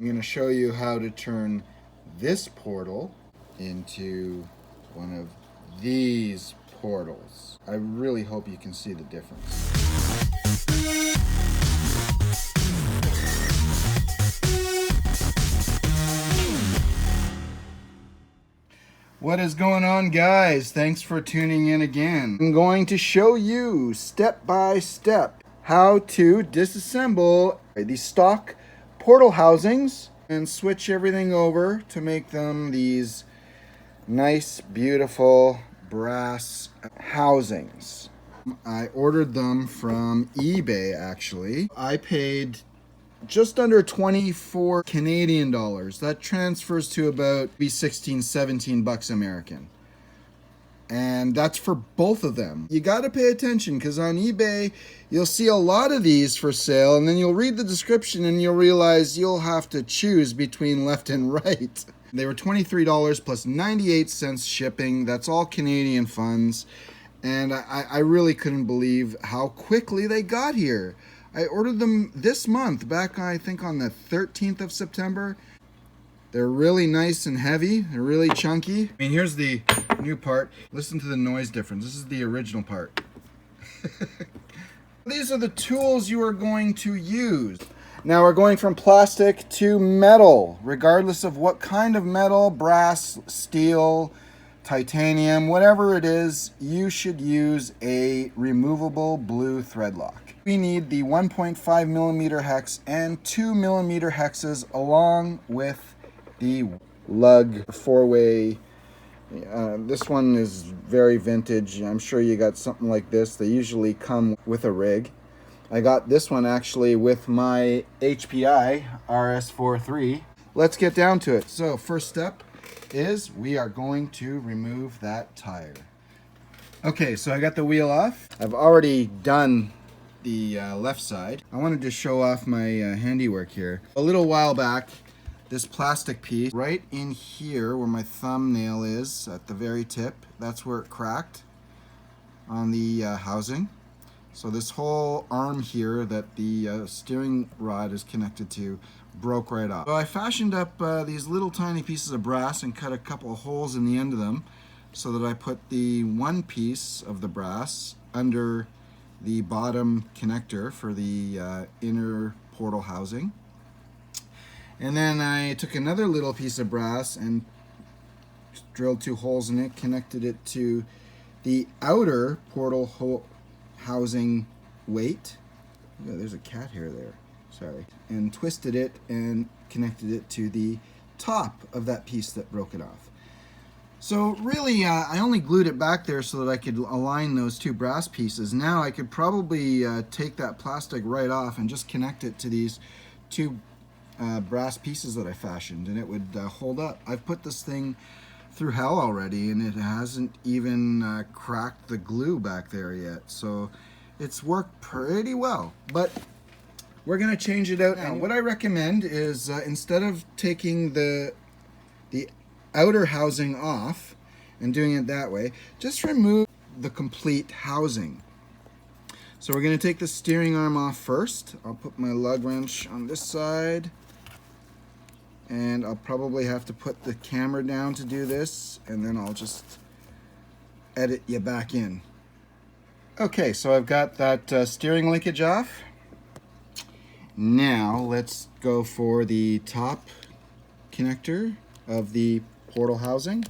I'm going to show you how to turn this portal into one of these portals. I really hope you can see the difference. What is going on, guys? Thanks for tuning in again. I'm going to show you step by step how to disassemble these stock portal housings and switch everything over to make them these nice, beautiful brass housings. I ordered them from eBay, actually. I paid just under 24 Canadian dollars. That transfers to about 16, 17 bucks American. And that's for both of them. You got to pay attention because on eBay, you'll see a lot of these for sale, and then you'll read the description and you'll realize you'll have to choose between left and right. They were $23 plus 98 cents shipping. That's all Canadian funds. And I really couldn't believe how quickly they got here. I ordered them this month, back I think on the 13th of September. They're really nice and heavy. They're really chunky. I mean, here's the new part. Listen to the noise difference. This is the original part. These are the tools you are going to use. Now we're going from plastic to metal, regardless of what kind of metal, brass, steel, titanium, whatever it is, you should use a removable blue thread lock. We need the 1.5 millimeter hex and 2 millimeter hexes along with the lug 4-way. This one is very vintage. I'm sure you got something like this. They usually come with a rig. I got this one actually with my HPI RS43. Let's get down to it. So first step is we are going to remove that tire. Okay, so I got the wheel off. I've already done the left side. I wanted to show off my handiwork here. A little while back, this plastic piece right in here where my thumbnail is at the very tip, that's where it cracked on the housing. So this whole arm here that the steering rod is connected to broke right off. So I fashioned up these little tiny pieces of brass and cut a couple of holes in the end of them so that I put the one piece of the brass under the bottom connector for the inner portal housing. And then I took another little piece of brass and drilled 2 holes in it, connected it to the outer portal housing weight. Oh, there's a cat hair there. Sorry. And twisted it and connected it to the top of that piece that broke it off. So really, I only glued it back there so that I could align those 2 brass pieces. Now I could probably take that plastic right off and just connect it to these 2 brass pieces that I fashioned, and it would hold up. I've put this thing through hell already, and it hasn't even cracked the glue back there yet. So it's worked pretty well, but we're going to change it out now. What I recommend is instead of taking the outer housing off and doing it that way, just remove the complete housing. So we're going to take the steering arm off first. I'll put my lug wrench on this side, and I'll probably have to put the camera down to do this, and then I'll just edit you back in. Okay, so I've got that steering linkage off. Now let's go for the top connector of the portal housing.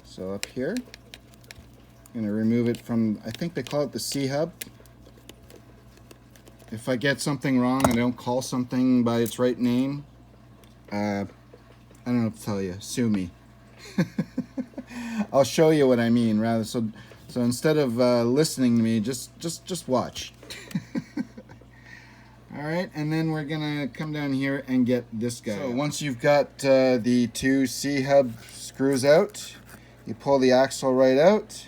So up here, I'm going to remove it from, I think they call it the C-hub. If I get something wrong, I don't call something by its right name, I don't know what to tell you. Sue me. I'll show you what I mean. Rather, so instead of listening to me, just watch. All right, and then we're gonna come down here and get this guy. So once you've got the 2 C-hub screws out, you pull the axle right out,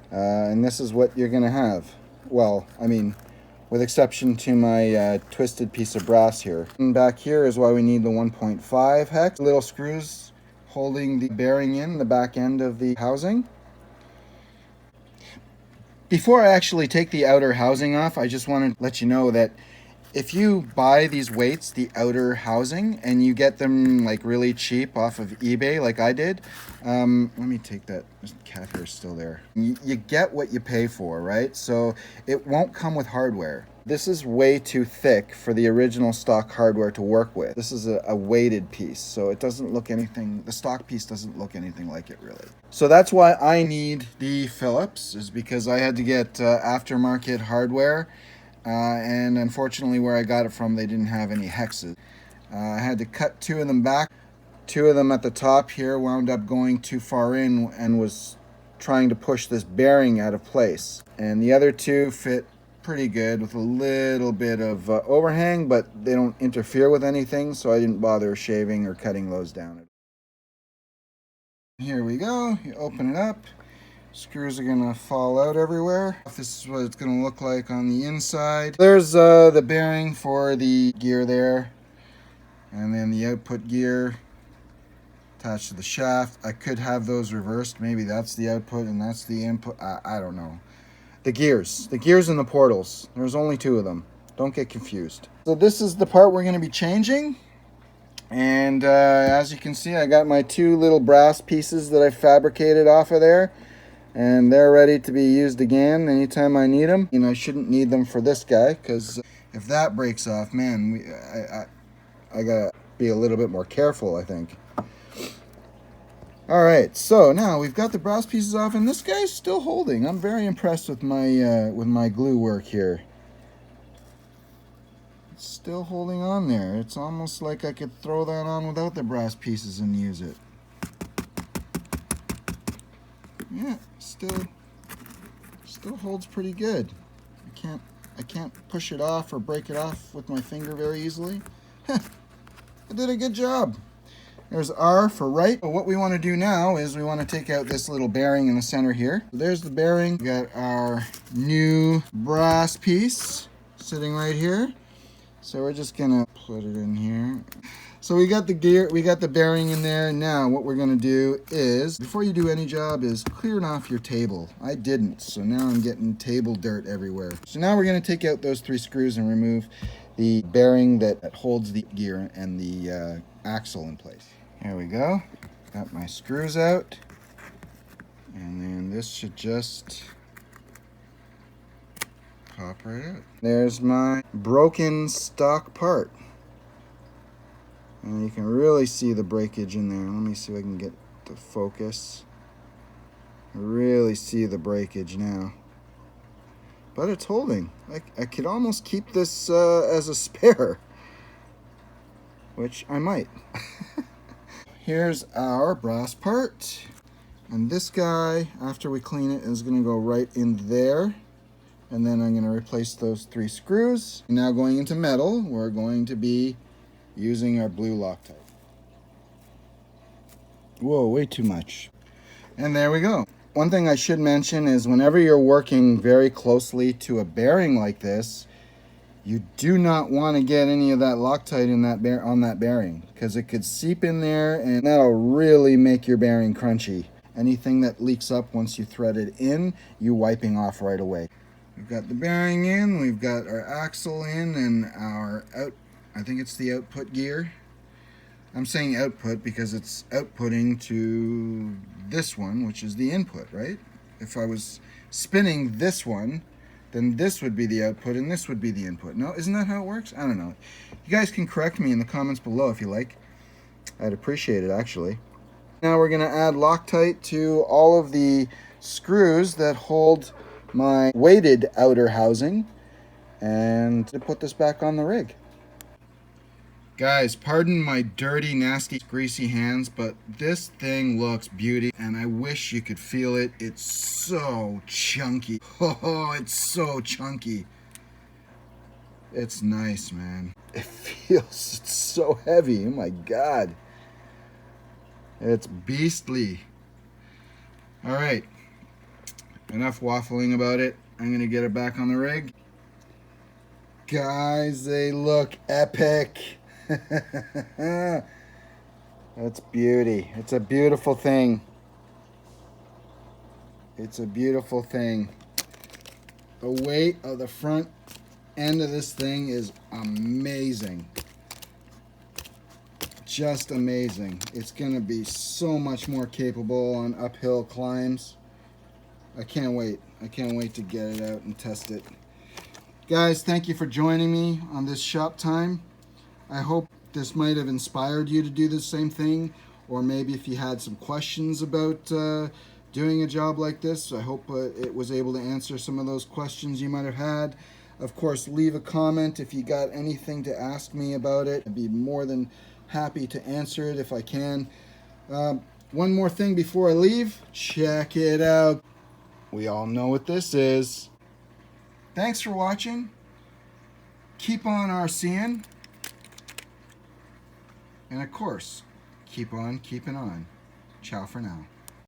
and this is what you're gonna have. Well, I mean, with exception to my twisted piece of brass here. And back here is why we need the 1.5 hex. Little screws holding the bearing in the back end of the housing. Before I actually take the outer housing off, I just want to let you know that If you buy these weights, the outer housing, and you get them like really cheap off of eBay like I did, let me take that, this cat hair is still there. You get what you pay for, right? So it won't come with hardware. This is way too thick for the original stock hardware to work with. This is a weighted piece, so it doesn't look anything, the stock piece doesn't look anything like it really. So that's why I need the Phillips, is because I had to get aftermarket hardware. And unfortunately where I got it from, they didn't have any hexes. I had to cut 2 of them back. 2 of them at the top here wound up going too far in and was trying to push this bearing out of place. And the other 2 fit pretty good with a little bit of overhang, but they don't interfere with anything, so I didn't bother shaving or cutting those down. Here we go. You open it up. Screws are gonna fall out everywhere. This is what it's gonna look like on the inside. There's the bearing for the gear there, and then the output gear attached to the shaft. I could have those reversed. Maybe that's the output and that's the input. I don't know. The gears and the portals. There's only 2 of them. Don't get confused. So this is the part we're gonna be changing. And as you can see, I got my 2 little brass pieces that I fabricated off of there. And they're ready to be used again anytime I need them. And I shouldn't need them for this guy, because if that breaks off, man, I gotta be a little bit more careful, I think. All right, so now we've got the brass pieces off, and this guy's still holding. I'm very impressed with my glue work here. It's still holding on there. It's almost like I could throw that on without the brass pieces and use it. Yeah, still holds pretty good. I can't push it off or break it off with my finger very easily. I did a good job. There's R for right. But what we want to do now is we want to take out this little bearing in the center here. There's the bearing. We got our new brass piece sitting right here. So we're just gonna put it in here. So we got the gear, we got the bearing in there. Now what we're gonna do is, before you do any job, is clearing off your table. I didn't, so now I'm getting table dirt everywhere. So now we're gonna take out those 3 screws and remove the bearing that holds the gear and the axle in place. Here we go. Got my screws out. And then this should just pop right out. There's my broken stock part. And you can really see the breakage in there. Let me see if I can get the focus. Really see the breakage now. But it's holding. I could almost keep this as a spare, which I might. Here's our brass part. And this guy, after we clean it, is going to go right in there. And then I'm going to replace those 3 screws. Now going into metal, we're going to be using our blue Loctite. Whoa, way too much. And there we go. One thing I should mention is whenever you're working very closely to a bearing like this, you do not want to get any of that Loctite in that on that bearing, because it could seep in there and that'll really make your bearing crunchy. Anything that leaks up once you thread it in, you wiping off right away. We've got the bearing in, we've got our axle in, and our I think it's the output gear. I'm saying output because it's outputting to this one, which is the input, right? If I was spinning this one, then this would be the output and this would be the input. No, isn't that how it works? I don't know. You guys can correct me in the comments below if you like. I'd appreciate it, actually. Now we're gonna add Loctite to all of the screws that hold my weighted outer housing and to put this back on the rig. Guys, pardon my dirty, nasty, greasy hands, but this thing looks beauty, and I wish you could feel it. It's so chunky. Oh, it's so chunky. It's nice, man. It feels so heavy. Oh my God. It's beastly. All right, enough waffling about it. I'm gonna get it back on the rig. Guys, they look epic. That's beauty. It's a beautiful thing. It's a beautiful thing. The weight of the front end of this thing is amazing. Just amazing. It's gonna be so much more capable on uphill climbs. I can't wait. I can't wait to get it out and test it. Guys, thank you for joining me on this shop time. I hope this might have inspired you to do the same thing, or maybe if you had some questions about doing a job like this, I hope it was able to answer some of those questions you might have had. Of course, leave a comment if you got anything to ask me about it. I'd be more than happy to answer it if I can. One more thing before I leave, check it out. We all know what this is. Thanks for watching. Keep on RCing. And of course, keep on keeping on. Ciao for now.